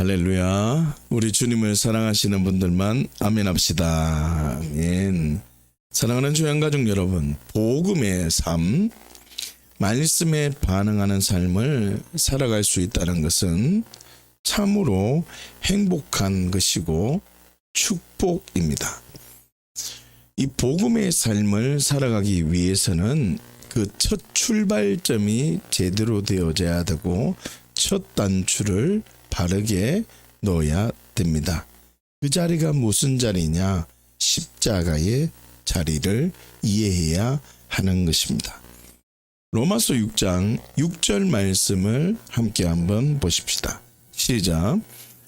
할렐루야. 우리 주님을 사랑하시는 분들만 아멘 합시다. 아멘. 사랑하는 주양가족 여러분, 복음의 삶, 말씀에 반응하는 삶을 살아갈 수 있다는 것은 참으로 행복한 것이고 축복입니다. 이 복음의 삶을 살아가기 위해서는 그 첫 출발점이 제대로 되어져야 되고 첫 단추를 바르게 넣어야 됩니다. 그 자리가 무슨 자리냐? 십자가의 자리를 이해해야 하는 것입니다. 로마서 6장 6절 말씀을 함께 한번 보십시다. 시작.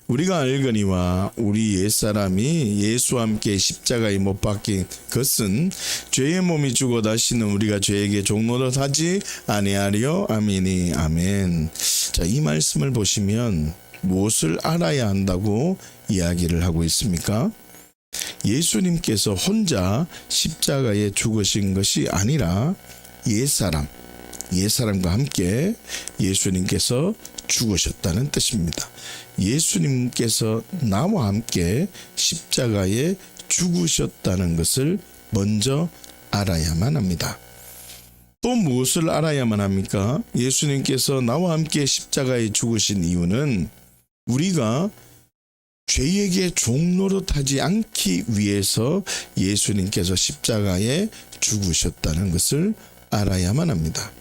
우리가 알거니와 우리 옛사람이 예수와 함께 십자가에 못 박힌 것은 죄의 몸이 죽어 다시는 우리가 죄에게 종노릇 하지 아니하리요. 아멘이 아멘. 자, 이 말씀을 보시면 무엇을 알아야 한다고 이야기를 하고 있습니까? 예수님께서 혼자 십자가에 죽으신 것이 아니라 옛사람과 함께 예수님께서 죽으셨다는 뜻입니다. 예수님께서 나와 함께 십자가에 죽으셨다는 것을 먼저 알아야만 합니다. 또 무엇을 알아야만 합니까? 예수님께서 나와 함께 십자가에 죽으신 이유는 우리가 죄에게 종노릇하지 않기 위해서 예수님께서 십자가에 죽으셨다는 것을 알아야만 합니다.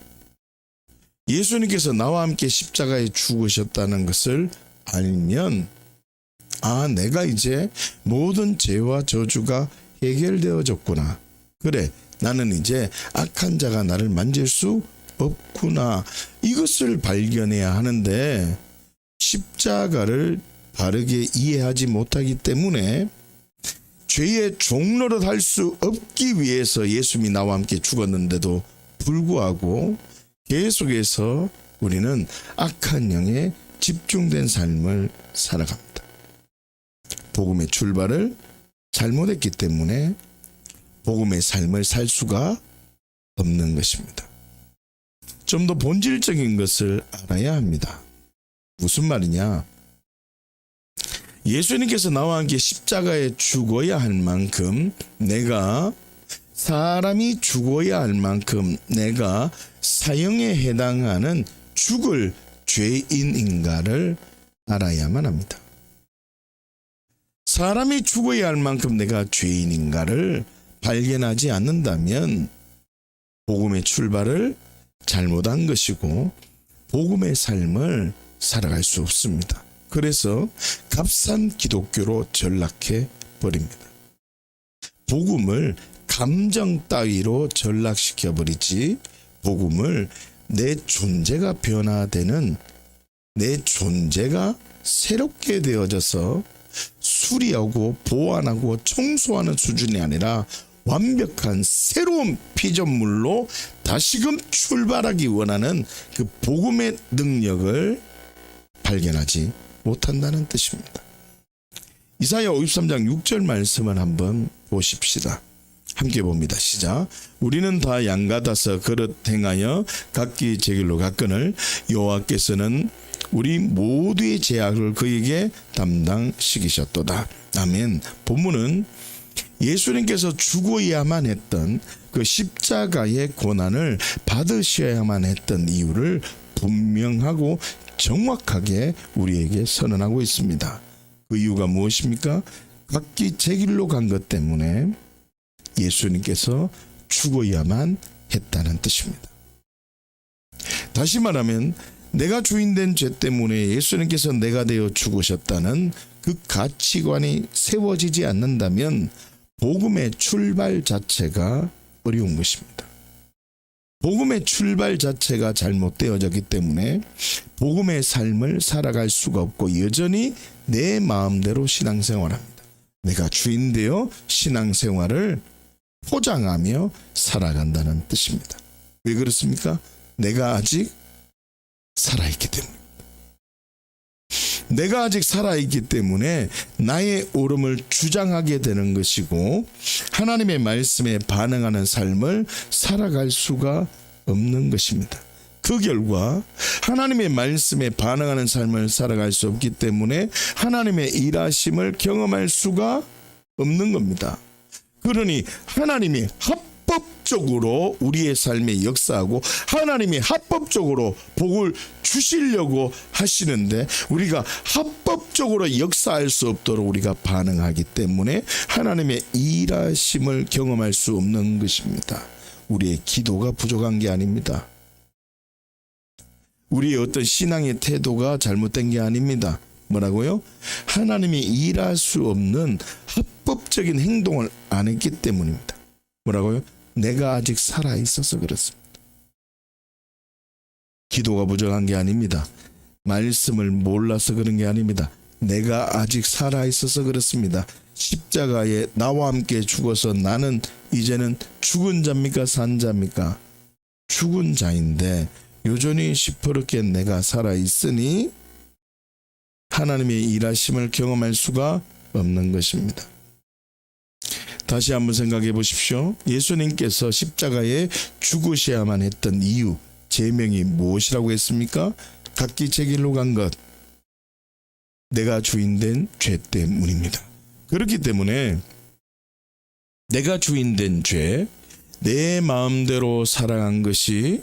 예수님께서 나와 함께 십자가에 죽으셨다는 것을 알면 내가 이제 모든 죄와 저주가 해결되어졌구나. 그래, 나는 이제 악한 자가 나를 만질 수 없구나. 이것을 발견해야 하는데 십자가를 바르게 이해하지 못하기 때문에 죄의 종노릇 할 수 없기 위해서 예수님이 나와 함께 죽었는데도 불구하고 계속해서 우리는 악한 영에 집중된 삶을 살아갑니다. 복음의 출발을 잘못했기 때문에 복음의 삶을 살 수가 없는 것입니다. 좀 더 본질적인 것을 알아야 합니다. 무슨 말이냐? 예수님께서 나와 함께 십자가에 죽어야 할 만큼 내가 사람이 죽어야 할 만큼 내가 사형에 해당하는 죽을 죄인인가를 알아야만 합니다. 사람이 죽어야 할 만큼 내가 죄인인가를 발견하지 않는다면 복음의 출발을 잘못한 것이고 복음의 삶을 살아갈 수 없습니다. 그래서 값싼 기독교로 전락해 버립니다. 복음을 감정 따위로 전락시켜 버리지 복음을 내 존재가 변화되는 내 존재가 새롭게 되어져서 수리하고 보완하고 청소하는 수준이 아니라 완벽한 새로운 피조물로 다시금 출발하기 원하는 그 복음의 능력을 발견하지 못한다는 뜻입니다. 이사야 53장 6절 말씀을 한번 보십시다. 함께 봅니다. 시작. 우리는 다 양같아서 그릇 행하여 각기 제 길로 갔거늘 여호와께서는 우리 모두의 죄악을 그에게 담당시키셨도다. 아멘. 본문은 예수님께서 죽어야만 했던 그 십자가의 고난을 받으셔야만 했던 이유를 분명하고 정확하게 우리에게 선언하고 있습니다. 그 이유가 무엇입니까? 각기 제 길로 간 것 때문에 예수님께서 죽어야만 했다는 뜻입니다. 다시 말하면 내가 주인된 죄 때문에 예수님께서 내가 되어 죽으셨다는 그 가치관이 세워지지 않는다면 복음의 출발 자체가 어려운 것입니다. 복음의 출발 자체가 잘못되어졌기 때문에 복음의 삶을 살아갈 수가 없고 여전히 내 마음대로 신앙생활합니다. 내가 주인 되어 신앙생활을 포장하며 살아간다는 뜻입니다. 왜 그렇습니까? 내가 아직 살아있기 때문에. 내가 아직 살아있기 때문에 나의 옳음을 주장하게 되는 것이고 하나님의 말씀에 반응하는 삶을 살아갈 수가 없는 것입니다. 그 결과 하나님의 말씀에 반응하는 삶을 살아갈 수 없기 때문에 하나님의 일하심을 경험할 수가 없는 겁니다. 그러니 하나님이 합법적으로 우리의 삶에 역사하고 하나님이 합법적으로 복을 주시려고 하시는데 우리가 합법적으로 역사할 수 없도록 우리가 반응하기 때문에 하나님의 일하심을 경험할 수 없는 것입니다. 우리의 기도가 부족한 게 아닙니다. 우리의 어떤 신앙의 태도가 잘못된 게 아닙니다. 뭐라고요? 하나님이 일할 수 없는 합법적인 행동을 안 했기 때문입니다. 뭐라고요? 내가 아직 살아있어서 그렇습니다. 기도가 부족한 게 아닙니다. 말씀을 몰라서 그런 게 아닙니다. 내가 아직 살아있어서 그렇습니다. 십자가에 나와 함께 죽어서 나는 이제는 죽은 자입니까? 산 자입니까? 죽은 자인데 여전히 시퍼렇게 내가 살아있으니 하나님의 일하심을 경험할 수가 없는 것입니다. 다시 한번 생각해 보십시오. 예수님께서 십자가에 죽으셔야만 했던 이유, 제명이 무엇이라고 했습니까? 각기 제 길로 간 것, 내가 주인된 죄 때문입니다. 그렇기 때문에 내가 주인된 죄, 내 마음대로 살아간 것이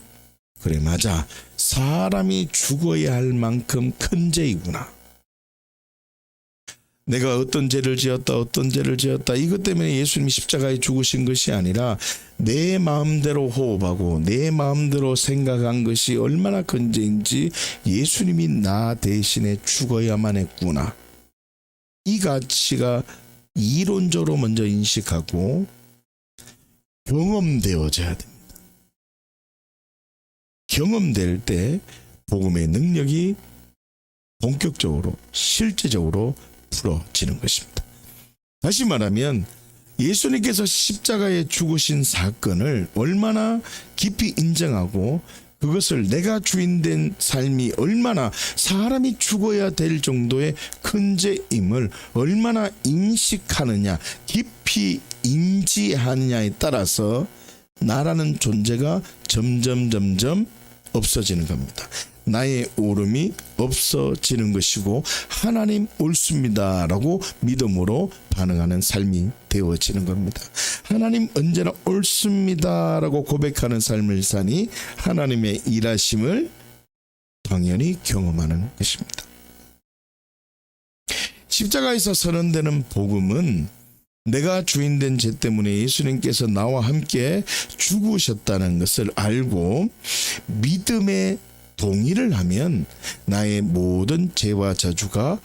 그래 맞아 사람이 죽어야 할 만큼 큰 죄이구나. 내가 어떤 죄를 지었다 이것 때문에 예수님이 십자가에 죽으신 것이 아니라 내 마음대로 호흡하고 내 마음대로 생각한 것이 얼마나 큰 죄인지 예수님이 나 대신에 죽어야만 했구나. 이 가치가 이론적으로 먼저 인식하고 경험되어져야 됩니다. 경험될 때 복음의 능력이 본격적으로 실제적으로 풀어지는 것입니다. 다시 말하면 예수님께서 십자가에 죽으신 사건을 얼마나 깊이 인정하고 그것을 내가 주인된 삶이 얼마나 사람이 죽어야 될 정도의 큰 죄임을 얼마나 인식하느냐, 깊이 인지하느냐에 따라서 나라는 존재가 점점 없어지는 겁니다. 나의 오름이 없어지는 것이고 하나님 옳습니다 라고 믿음으로 반응하는 삶이 되어지는 겁니다. 하나님 언제나 옳습니다 라고 고백하는 삶을 사니 하나님의 일하심을 당연히 경험하는 것입니다. 십자가에서 선언되는 복음은 내가 주인된 죄 때문에 예수님께서 나와 함께 죽으셨다는 것을 알고 믿음의 동의를 하면 나의 모든 죄와 저주가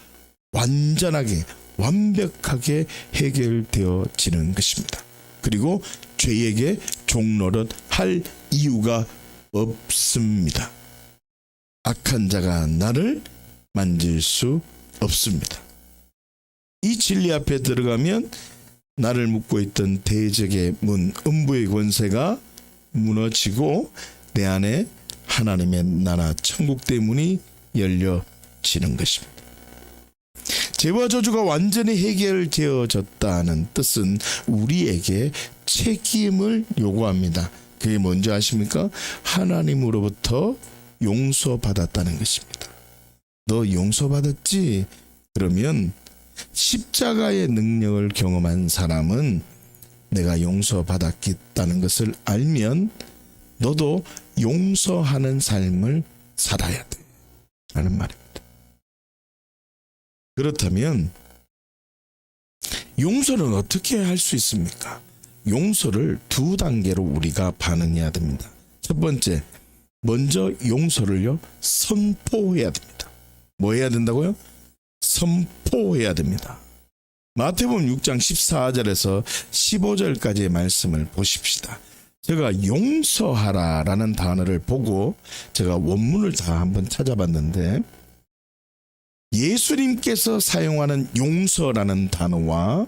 완벽하게 해결되어지는 것입니다. 그리고 죄에게 종노릇 할 이유가 없습니다. 악한 자가 나를 만질 수 없습니다. 이 진리 앞에 들어가면 나를 묶고 있던 대적의 문, 음부의 권세가 무너지고 내 안에 하나님의 나라 천국의 문이 열려지는 것입니다. 죄와 저주가 완전히 해결되어졌다는 뜻은 우리에게 책임을 요구합니다. 그게 뭔지 아십니까? 하나님으로부터 용서받았다는 것입니다. 너 용서받았지? 그러면 십자가의 능력을 경험한 사람은 내가 용서받았다는 것을 알면 너도 용서하는 삶을 살아야 돼 라는 말입니다. 그렇다면 용서는 어떻게 할 수 있습니까? 용서를 두 단계로 우리가 반응해야 됩니다. 첫 번째, 먼저 용서를요 선포해야 됩니다. 뭐 해야 된다고요? 선포해야 됩니다. 마태복음 6장 14절에서 15절까지의 말씀을 보십시다. 제가 용서하라 라는 단어를 보고 제가 원문을 다 한번 찾아봤는데 예수님께서 사용하는 용서라는 단어와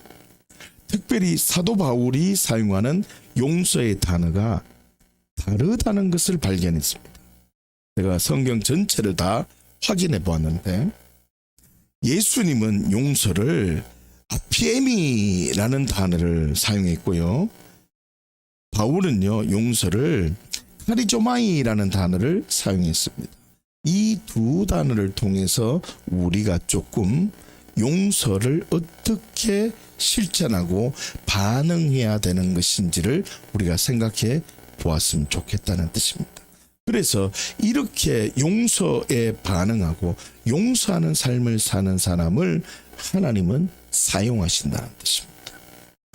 특별히 사도 바울이 사용하는 용서의 단어가 다르다는 것을 발견했습니다. 제가 성경 전체를 다 확인해 보았는데 예수님은 용서를 아피에미라는 단어를 사용했고요. 바울은요 용서를 카리조마이라는 단어를 사용했습니다. 이 두 단어를 통해서 우리가 조금 용서를 어떻게 실천하고 반응해야 되는 것인지를 우리가 생각해 보았으면 좋겠다는 뜻입니다. 그래서 이렇게 용서에 반응하고 용서하는 삶을 사는 사람을 하나님은 사용하신다는 뜻입니다.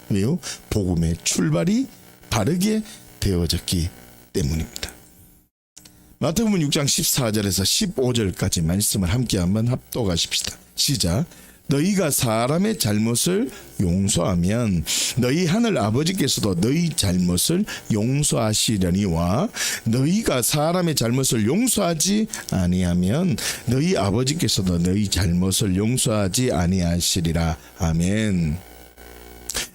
왜요? 복음의 출발이 바르게 되어졌기 때문입니다. 마태복음 6장 14절에서 15절까지 말씀을 함께 한번 합독하십시다. 시작. 너희가 사람의 잘못을 용서하면 너희 하늘 아버지께서도 너희 잘못을 용서하시려니와 너희가 사람의 잘못을 용서하지 아니하면 너희 아버지께서도 너희 잘못을 용서하지 아니하시리라. 아멘.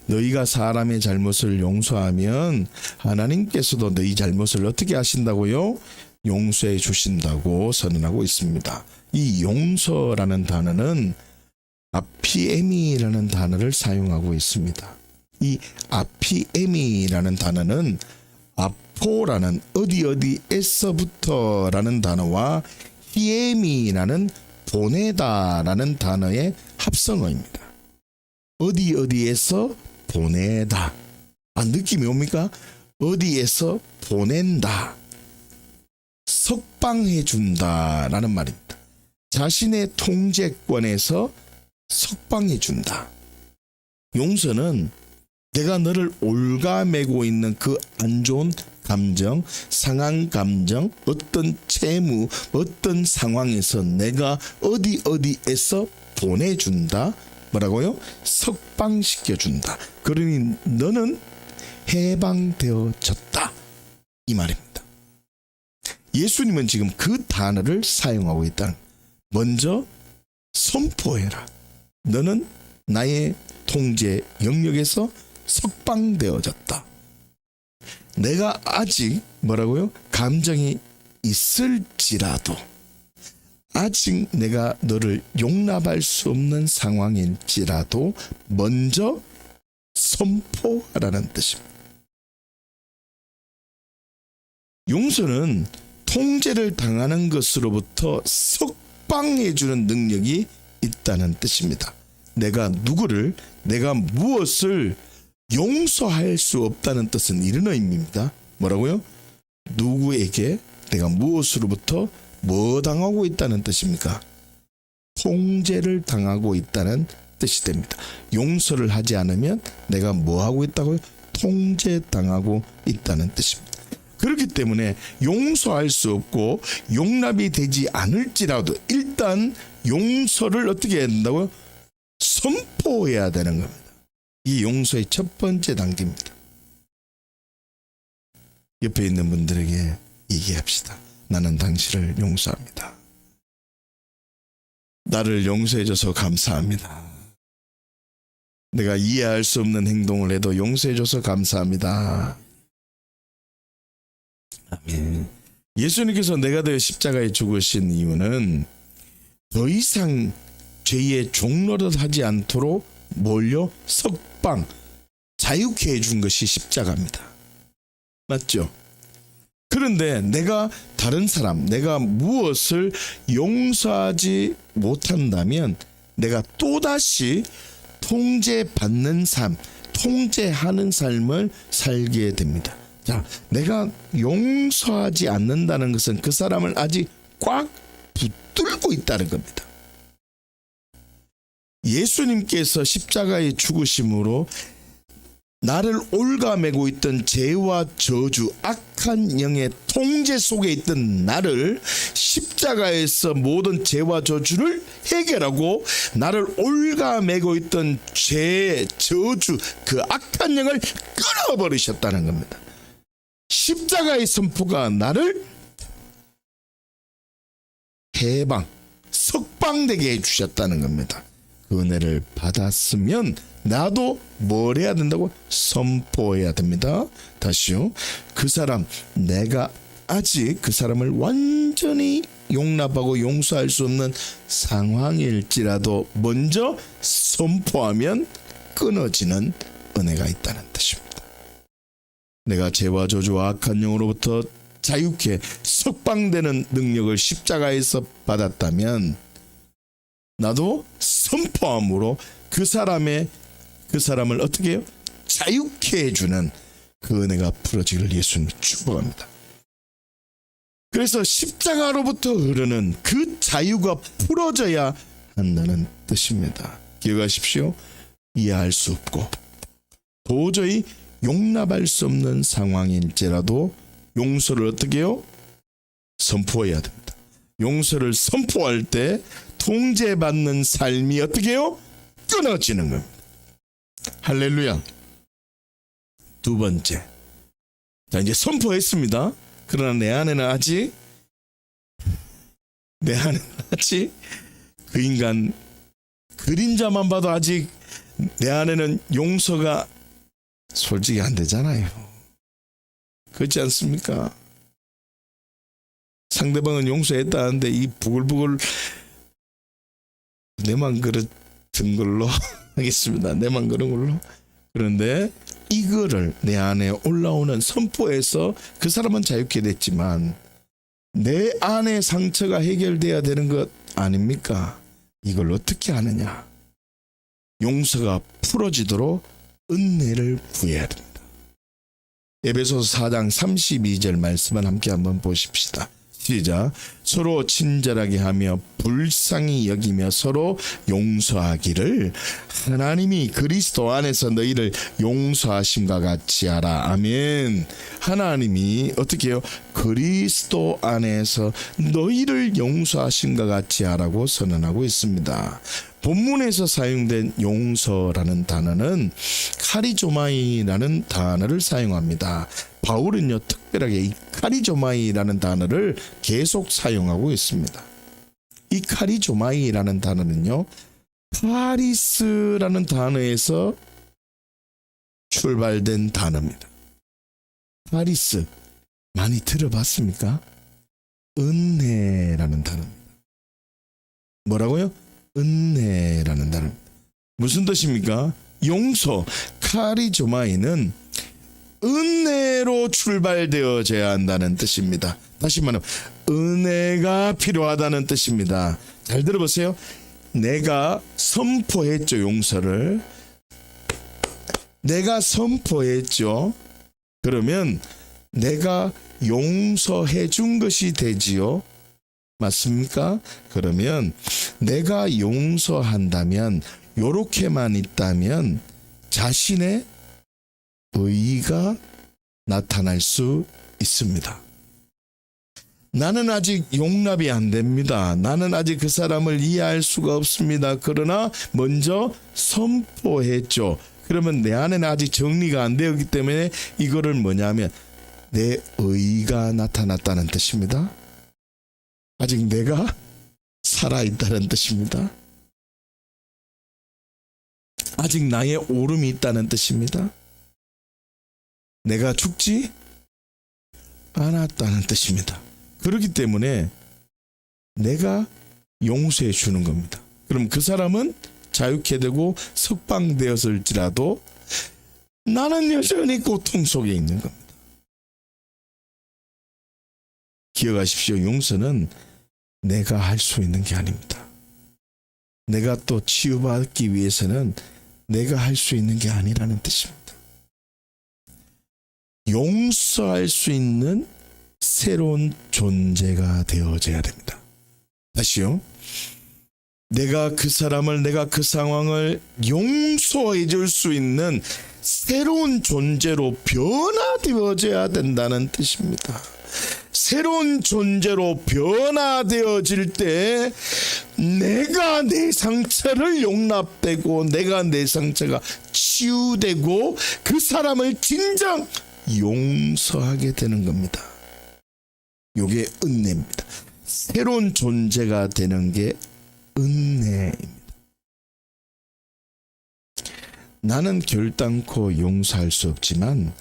너희가 사람의 잘못을 용서하면 하나님께서도 너희 잘못을 어떻게 하신다고요? 용서해 주신다고 선언하고 있습니다. 이 용서라는 단어는 아피에미라는 단어를 사용하고 있습니다. 이 아피에미라는 단어는 아포라는 어디에서부터라는 단어와 히에미라는 보내다라는 단어의 합성어입니다. 어디에서 보내다. 느낌이 옵니까? 어디에서 보낸다. 석방해 준다라는 말입니다. 자신의 통제권에서 석방해 준다. 용서는 내가 너를 올가매고 있는 그 안 좋은 감정, 상한 감정, 어떤 채무, 어떤 상황에서 내가 어디에서 보내준다. 뭐라고요? 석방시켜준다. 그러니 너는 해방되어졌다. 이 말입니다. 예수님은 지금 그 단어를 사용하고 있다는 거예요. 먼저 선포해라. 너는 나의 통제 영역에서 석방되어졌다. 내가 아직 뭐라고요? 감정이 있을지라도 아직 내가 너를 용납할 수 없는 상황일지라도 먼저 선포하라는 뜻입니다. 용서는 통제를 당하는 것으로부터 석방해주는 능력이 있다는 뜻입니다. 내가 무엇을 용서할 수 없다는 뜻은 이런 의미입니다. 뭐라고요? 누구에게 내가 무엇으로부터 뭐 당하고 있다는 뜻입니까? 통제를 당하고 있다는 뜻이 됩니다. 용서를 하지 않으면 내가 뭐 하고 있다고요? 통제당하고 있다는 뜻입니다. 그렇기 때문에 용서할 수 없고 용납이 되지 않을지라도 일단 용서를 어떻게 해야 된다고요? 선포해야 되는 겁니다. 이 용서의 첫 번째 단계입니다. 옆에 있는 분들에게 얘기합시다. 나는 당신을 용서합니다. 나를 용서해줘서 감사합니다. 내가 이해할 수 없는 행동을 해도 용서해줘서 감사합니다. 아멘. 예수님께서 내가 되어 십자가에 죽으신 이유는 더 이상 죄의 종노릇 하지 않도록 몰려 석방, 자유케 해준 것이 십자가입니다. 맞죠? 그런데 내가 다른 사람, 내가 무엇을 용서하지 못한다면 내가 또다시 통제받는 삶, 통제하는 삶을 살게 됩니다. 자, 내가 용서하지 않는다는 것은 그 사람을 아직 꽉 붙들고 있다는 겁니다. 예수님께서 십자가에 죽으심으로 나를 올가매고 있던 죄와 저주, 악한 영의 통제 속에 있던 나를 십자가에서 모든 죄와 저주를 해결하고 나를 올가매고 있던 죄, 저주, 그 악한 영을 끊어버리셨다는 겁니다. 십자가의 선포가 나를 해방, 석방되게 해주셨다는 겁니다. 그 은혜를 받았으면 나도 뭘 해야 된다고? 선포해야 됩니다. 다시요. 그 사람, 내가 아직 그 사람을 완전히 용납하고 용서할 수 없는 상황일지라도 먼저 선포하면 끊어지는 은혜가 있다는 뜻입니다. 내가 죄와 저주와 악한 영으로부터 자유케 석방되는 능력을 십자가에서 받았다면 나도 선포함으로 그 사람을 어떻게 해요? 자유케 해주는 그 은혜가 풀어지기를 예수님 축복합니다. 그래서 십자가로부터 흐르는 그 자유가 풀어져야 한다는 뜻입니다. 기억하십시오. 이해할 수 없고 도저히 용납할 수 없는 상황일지라도 용서를 어떻게 해요? 선포해야 됩니다. 용서를 선포할 때 통제받는 삶이 어떻게 해요? 끊어지는 겁니다. 할렐루야. 두 번째, 자 이제 선포했습니다. 그러나 내 안에는 아직 그 인간 그림자만 봐도 아직 내 안에는 용서가 솔직히 안 되잖아요. 그렇지 않습니까? 상대방은 용서했다는데 이 부글부글 내만 그렇던 걸로 하겠습니다. 내만 그런 걸로. 그런데 이거를 내 안에 올라오는 선포에서 그 사람은 자유케 됐지만 내 안의 상처가 해결돼야 되는 것 아닙니까? 이걸 어떻게 하느냐? 용서가 풀어지도록 은혜를 구해야 됩니다. 에베소서 4장 32절 말씀을 함께 한번 보십시다. 시작. 서로 친절하게 하며 불쌍히 여기며 서로 용서하기를 하나님이 그리스도 안에서 너희를 용서하심과 같이 하라. 아멘. 하나님이 어떻게 해요? 그리스도 안에서 너희를 용서하심과 같이 하라고 선언하고 있습니다. 본문에서 사용된 용서라는 단어는 카리조마이라는 단어를 사용합니다. 바울은요 특별하게 이 카리조마이라는 단어를 계속 사용하고 있습니다. 이 카리조마이라는 단어는요 카리스라는 단어에서 출발된 단어입니다. 카리스 많이 들어봤습니까? 은혜라는 단어입니다. 뭐라고요? 은혜라는 단어입니다. 무슨 뜻입니까? 용서, 카리조마이는 은혜로 출발되어져야 한다는 뜻입니다. 다시 말하면 은혜가 필요하다는 뜻입니다. 잘 들어보세요. 내가 선포했죠. 용서를 내가 선포했죠. 그러면 내가 용서해 준 것이 되지요. 맞습니까? 그러면 내가 용서한다면 요렇게만 있다면 자신의 의의가 나타날 수 있습니다. 나는 아직 용납이 안 됩니다. 나는 아직 그 사람을 이해할 수가 없습니다. 그러나 먼저 선포했죠. 그러면 내 안에는 아직 정리가 안 되었기 때문에 이거를 뭐냐면 내 의의가 나타났다는 뜻입니다. 아직 내가 살아있다는 뜻입니다. 아직 나의 오름이 있다는 뜻입니다. 내가 죽지 않았다는 뜻입니다. 그렇기 때문에 내가 용서해 주는 겁니다. 그럼 그 사람은 자유케 되고 석방되었을지라도 나는 여전히 고통 속에 있는 겁니다. 기억하십시오. 용서는 내가 할 수 있는 게 아닙니다. 내가 또 치유받기 위해서는 내가 할 수 있는 게 아니라는 뜻입니다. 용서할 수 있는 새로운 존재가 되어져야 됩니다. 다시요. 내가 그 사람을, 내가 그 상황을 용서해 줄 수 있는 새로운 존재로 변화되어져야 된다는 뜻입니다. 새로운 존재로 변화되어질 때 내가 내 상처를 용납되고 내가 내 상처가 치유되고 그 사람을 진정 용서하게 되는 겁니다. 이게 은혜입니다. 새로운 존재가 되는 게 은혜입니다. 나는 결단코 용서할 수 없지만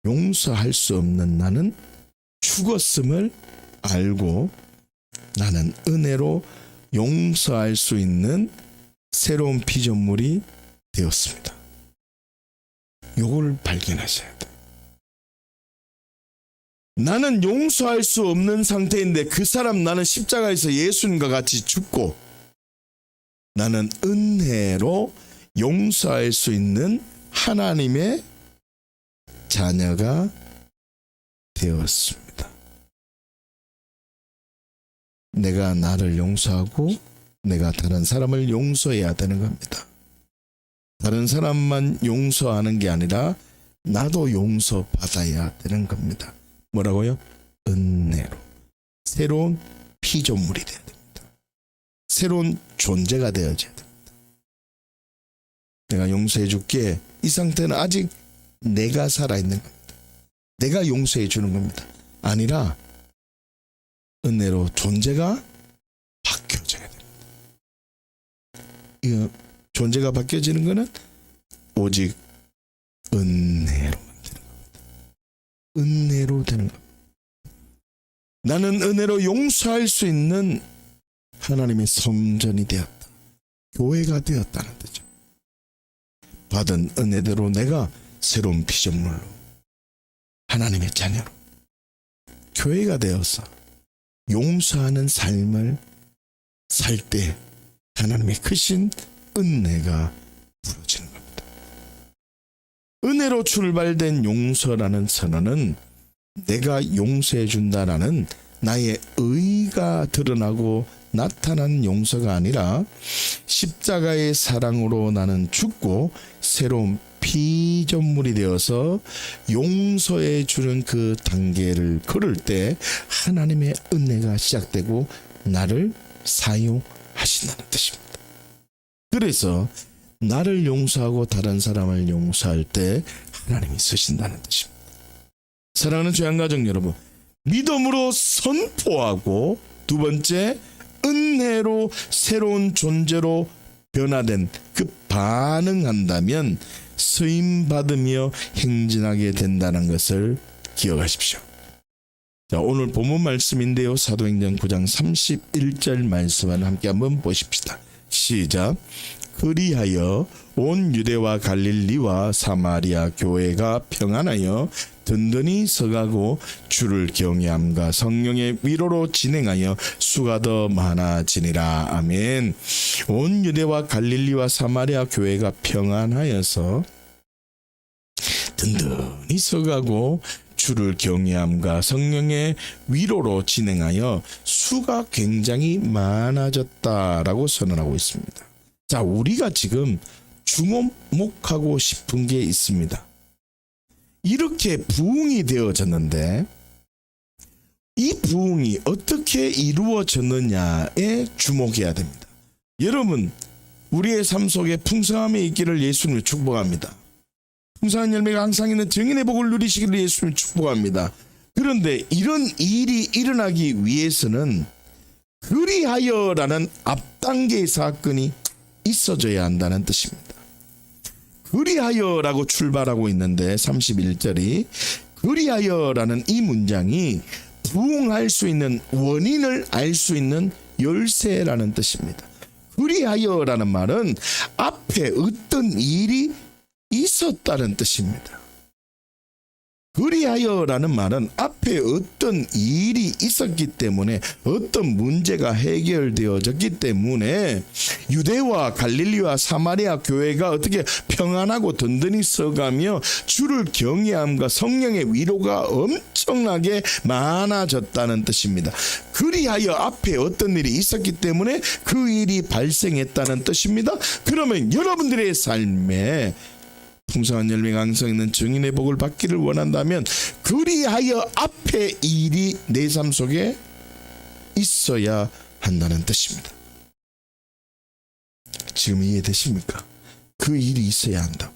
용서할 수 없는 나는 죽었음을 알고 나는 은혜로 용서할 수 있는 새로운 피조물이 되었습니다. 요걸 발견하셔야 돼요. 나는 용서할 수 없는 상태인데 그 사람 나는 십자가에서 예수님과 같이 죽고 나는 은혜로 용서할 수 있는 하나님의 자녀가 되었습니다. 내가 나를 용서하고 내가 다른 사람을 용서해야 되는 겁니다. 다른 사람만 용서하는 게 아니라 나도 용서받아야 되는 겁니다. 뭐라고요? 은혜로. 새로운 피조물이 되어야 됩니다. 새로운 존재가 되어져야 됩니다. 내가 용서해 줄게. 이 상태는 아직 내가 살아있는 겁니다. 내가 용서해 주는 겁니다. 아니라 은혜로 존재가 바뀌어져야 됩니다. 이 존재가 바뀌어지는 것은 오직 은혜로만 되는 겁니다. 은혜로 되는 겁니다. 나는 은혜로 용서할 수 있는 하나님의 성전이 되었다. 교회가 되었다는 뜻이죠. 받은 은혜대로 내가 새로운 피조물로 하나님의 자녀로 교회가 되어서 용서하는 삶을 살 때 하나님의 크신 은혜가 부러지는 겁니다. 은혜로 출발된 용서라는 선언은 내가 용서해 준다라는 나의 의가 드러나고 나타난 용서가 아니라 십자가의 사랑으로 나는 죽고 새로운 피조물이 되어서 용서해 주는 그 단계를 걸을 때 하나님의 은혜가 시작되고 나를 사용하신다는 뜻입니다. 그래서 나를 용서하고 다른 사람을 용서할 때 하나님이 쓰신다는 뜻입니다. 사랑하는 죄안가족 여러분, 믿음으로 선포하고 두 번째 은혜로 새로운 존재로 변화된 그 반응한다면 쓰임받으며 행진하게 된다는 것을 기억하십시오. 자, 오늘 본문 말씀인데요. 사도행전 9장 31절 말씀을 함께 한번 보십시다. 시작. 그리하여 온 유대와 갈릴리와 사마리아 교회가 평안하여 든든히 서가고 주를 경외함과 성령의 위로로 진행하여 수가 더 많아지니라. 아멘. 온 유대와 갈릴리와 사마리아 교회가 평안하여서 든든히 서가고 주를 경외함과 성령의 위로로 진행하여 수가 굉장히 많아졌다라고 선언하고 있습니다. 자, 우리가 지금 주목하고 싶은 게 있습니다. 이렇게 부흥이 되어졌는데 이 부흥이 어떻게 이루어졌느냐에 주목해야 됩니다. 여러분, 우리의 삶 속에 풍성함이 있기를 예수님을 축복합니다. 풍성한 열매가 항상 있는 증인의 복을 누리시기를 예수님을 축복합니다. 그런데 이런 일이 일어나기 위해서는 그리하여라는 앞단계의 사건이 있어져야 한다는 뜻입니다. 그리하여라고 출발하고 있는데 31절이 그리하여라는 이 문장이 부흥할 수 있는 원인을 알 수 있는 열쇠라는 뜻입니다. 그리하여라는 말은 앞에 어떤 일이 있었다는 뜻입니다. 그리하여라는 말은 앞에 어떤 일이 있었기 때문에 어떤 문제가 해결되어졌기 때문에 유대와 갈릴리와 사마리아 교회가 어떻게 평안하고 든든히 서가며 주를 경외함과 성령의 위로가 엄청나게 많아졌다는 뜻입니다. 그리하여 앞에 어떤 일이 있었기 때문에 그 일이 발생했다는 뜻입니다. 그러면 여러분들의 삶에 풍성한 열매가 항상 있는 증인의 복을 받기를 원한다면 그리하여 앞에 일이 내 삶 속에 있어야 한다는 뜻입니다. 지금 이해되십니까? 그 일이 있어야 한다.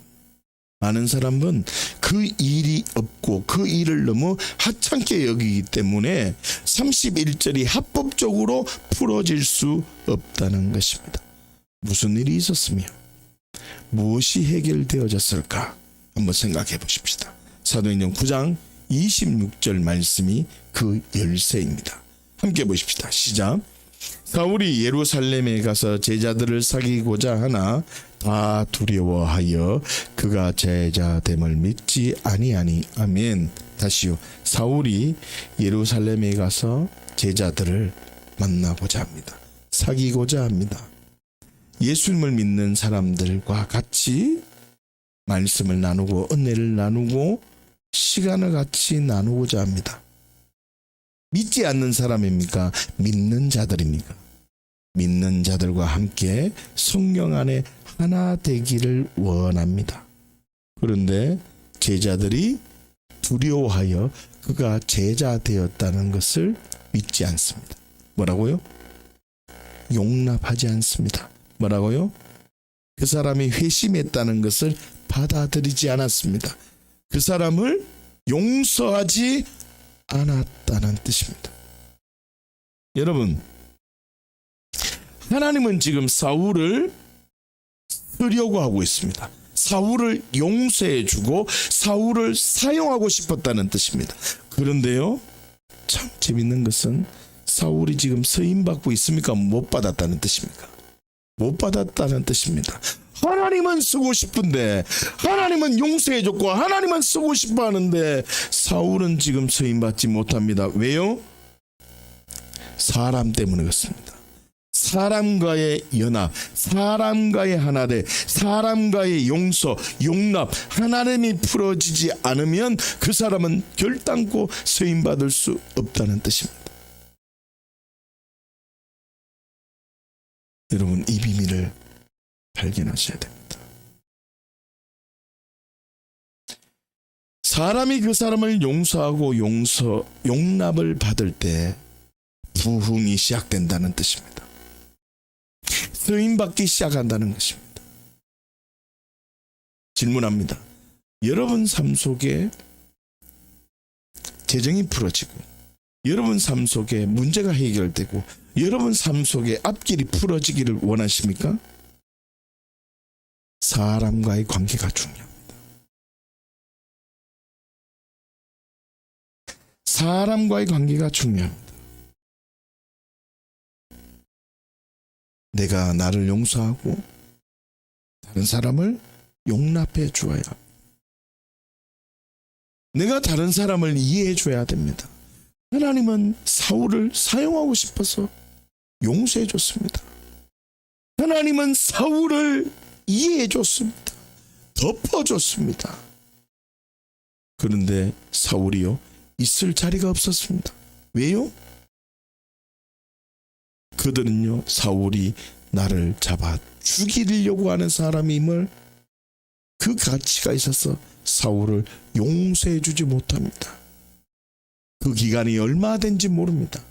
많은 사람은 그 일이 없고 그 일을 너무 하찮게 여기기 때문에 31절이 합법적으로 풀어질 수 없다는 것입니다. 무슨 일이 있었으며 무엇이 해결되어졌을까 한번 생각해 보십시다. 사도행전 9장 26절 말씀이 그 열쇠입니다. 함께 보십시다. 시작. 사울이 예루살렘에 가서 제자들을 사귀고자 하나 다 두려워하여 그가 제자됨을 믿지 아니하니. 아멘. 다시요. 사울이 예루살렘에 가서 제자들을 만나고자 합니다. 사귀고자 합니다. 예수님을 믿는 사람들과 같이 말씀을 나누고 은혜를 나누고 시간을 같이 나누고자 합니다. 믿지 않는 사람입니까? 믿는 자들입니까? 믿는 자들과 함께 성령 안에 하나 되기를 원합니다. 그런데 제자들이 두려워하여 그가 제자 되었다는 것을 믿지 않습니다. 뭐라고요? 용납하지 않습니다. 뭐라고요? 그 사람이 회심했다는 것을 받아들이지 않았습니다. 그 사람을 용서하지 않았다는 뜻입니다. 여러분, 하나님은 지금 사울을 쓰려고 하고 있습니다. 사울을 용서해주고 사울을 사용하고 싶었다는 뜻입니다. 그런데요, 참 재밌는 것은 사울이 지금 서임받고 있습니까? 못 받았다는 뜻입니까? 못 받았다는 뜻입니다. 하나님은 쓰고 싶은데, 하나님은 용서해줬고 하나님은 쓰고 싶어 하는데 사울은 지금 서임받지 못합니다. 왜요? 사람 때문에 그렇습니다. 사람과의 연합, 사람과의 하나됨, 사람과의 용서, 용납, 하나님이 풀어지지 않으면 그 사람은 결단코 서임받을 수 없다는 뜻입니다. 여러분, 이 비밀을 발견하셔야 됩니다. 사람이 그 사람을 용서하고 용납을 받을 때 부흥이 시작된다는 뜻입니다. 쓰임받기 시작한다는 것입니다. 질문합니다. 여러분 삶 속에 재정이 풀어지고, 여러분 삶 속에 문제가 해결되고, 여러분 삶 속에 앞길이 풀어지기를 원하십니까? 사람과의 관계가 중요합니다. 사람과의 관계가 중요합니다. 내가 나를 용서하고 다른 사람을 용납해 주어야 합니다. 내가 다른 사람을 이해해 줘야 됩니다. 하나님은 사울을 사용하고 싶어서 용서해 줬습니다. 하나님은 사울을 이해해 줬습니다. 덮어 줬습니다. 그런데 사울이요, 있을 자리가 없었습니다. 왜요? 그들은요, 사울이 나를 잡아 죽이려고 하는 사람임을, 그 가치가 있어서 사울을 용서해 주지 못합니다. 그 기간이 얼마 된지 모릅니다.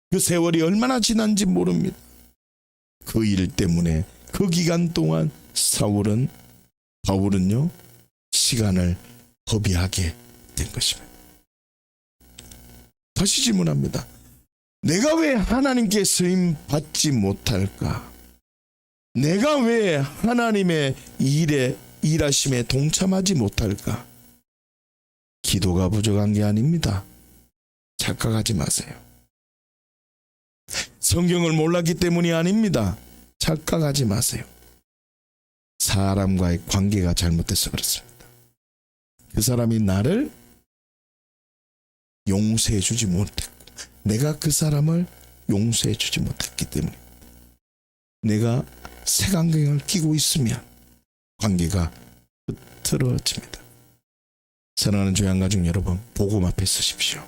그 세월이 얼마나 지난지 모릅니다. 그 일 때문에 그 기간 동안 바울은요, 시간을 허비하게 된 것입니다. 다시 질문합니다. 내가 왜 하나님께 쓰임 받지 못할까? 내가 왜 하나님의 일하심에 동참하지 못할까? 기도가 부족한 게 아닙니다. 착각하지 마세요. 성경을 몰랐기 때문이 아닙니다. 착각하지 마세요. 사람과의 관계가 잘못돼서 그렇습니다. 그 사람이 나를 용서해 주지 못했고, 내가 그 사람을 용서해 주지 못했기 때문에, 내가 색안경을 끼고 있으면 관계가 흐트러집니다. 사랑하는 조양가족 여러분, 복음 앞에 서십시오.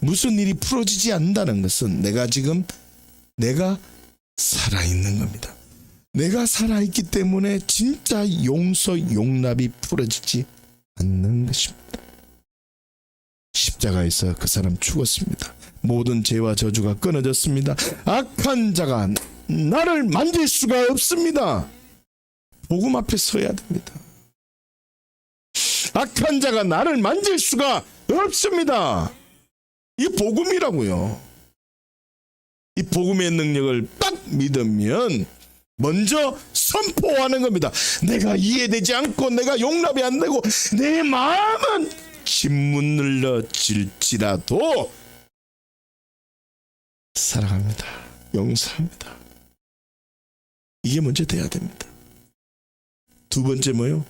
무슨 일이 풀어지지 않는다는 것은 내가 살아있는 겁니다. 내가 살아있기 때문에 진짜 용서, 용납이 풀어지지 않는 것입니다. 십자가에서 그 사람 죽었습니다. 모든 죄와 저주가 끊어졌습니다. 악한 자가 나를 만질 수가 없습니다. 복음 앞에 서야 됩니다. 악한 자가 나를 만질 수가 없습니다. 이 복음이라고요. 이 복음의 능력을 딱 믿으면 먼저 선포하는 겁니다. 내가 이해되지 않고 내가 용납이 안 되고 내 마음은 짓무늘러질지라도 사랑합니다. 용서합니다. 이게 먼저 돼야 됩니다. 두 번째 뭐요?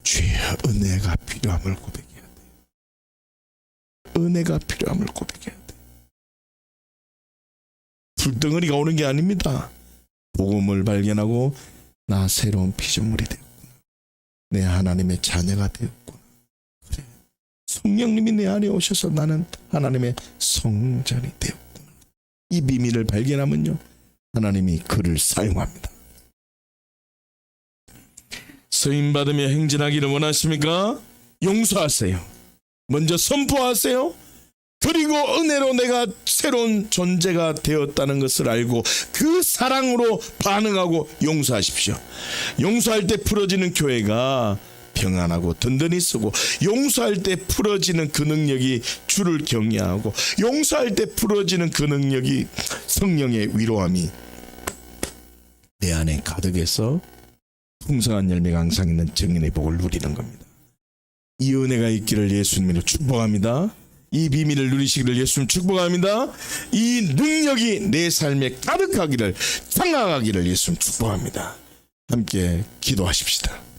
주여 은혜가 필요함을 고백해야 돼. 은혜가 필요함을 고백해야 돼. 불덩어리가 오는 게 아닙니다. 복음을 발견하고 나 새로운 피조물이 되었구나. 내 하나님의 자녀가 되었구나. 그래. 성령님이 내 안에 오셔서 나는 하나님의 성전이 되었구나. 이 비밀을 발견하면요, 하나님이 그를 사용합니다. 쓰임 받으며 행진하기를 원하십니까? 용서하세요. 먼저 선포하세요. 그리고 은혜로 내가 새로운 존재가 되었다는 것을 알고 그 사랑으로 반응하고 용서하십시오. 용서할 때 풀어지는 교회가 평안하고 든든히 쓰고, 용서할 때 풀어지는 그 능력이 주를 경외하고, 용서할 때 풀어지는 그 능력이 성령의 위로함이 내 안에 가득해서 풍성한 열매가 항상 있는 정인의 복을 누리는 겁니다. 이 은혜가 있기를 예수님으로 축복합니다. 이 비밀을 누리시기를 예수님 축복합니다. 이 능력이 내 삶에 가득하기를, 장악하기를 예수님 축복합니다. 함께 기도하십시다.